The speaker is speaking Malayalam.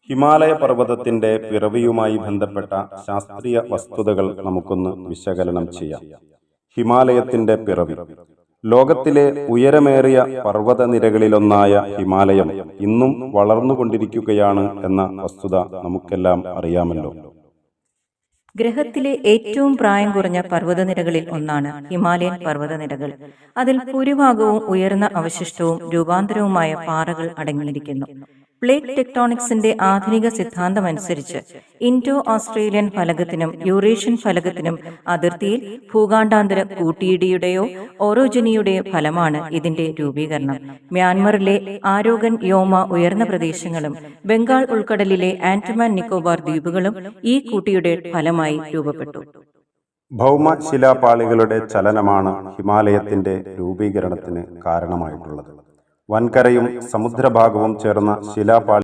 ഹിമാലയ പർവ്വതത്തിന്റെ പിറവിയുമായി ബന്ധപ്പെട്ട ശാസ്ത്രീയ വസ്തുതകൾ നമുക്കൊന്ന് വിശകലനം ചെയ്യാം. ഹിമാലയത്തിന്റെ പിറവി. ലോകത്തിലെ ഉയരമേറിയ പർവ്വതനിരകളിലൊന്നായ ഹിമാലയം ഇന്നും വളർന്നുകൊണ്ടിരിക്കുകയാണ് എന്ന വസ്തുത നമുക്കെല്ലാം അറിയാമല്ലോ. ഗ്രഹത്തിലെ ഏറ്റവും പ്രായം കുറഞ്ഞ പർവ്വതനിരകളിൽ ഒന്നാണ് ഹിമാലയൻ പർവ്വതനിരകൾ. അതിൽ ഭൂരിഭാഗവും ഉയർന്ന അവശിഷ്ടവും രൂപാന്തരവുമായ പാറകൾ അടങ്ങിയിരിക്കുന്നു. പ്ലേറ്റ് ടെക്ടോണിക്സിന്റെ ആധുനിക സിദ്ധാന്തമനുസരിച്ച് ഇൻഡോ ഓസ്ട്രേലിയൻ ഫലകത്തിനും യൂറേഷ്യൻ ഫലകത്തിനും അതിർത്തിയിൽ ഭൂഖണ്ഡാന്തര കൂട്ടിയിടിയുടെയോ ഓറോജനിയുടെയോ ഫലമാണ് ഇതിന്റെ രൂപീകരണം. മ്യാൻമറിലെ ആരോഗൻ യോമ ഉയർന്ന പ്രദേശങ്ങളും ബംഗാൾ ഉൾക്കടലിലെ ആൻഡമാൻ നിക്കോബാർ ദ്വീപുകളും ഈ കൂട്ടിയുടെ ഫലമായി രൂപപ്പെട്ടു. ഭൗമശിലാപാളികളുടെ ചലനമാണ് ഹിമാലയത്തിന്റെ രൂപീകരണത്തിന് കാരണമായിട്ടുള്ളത്. വൻകരയും സമുദ്രഭാഗവും ചേർന്ന ശിലാപാളി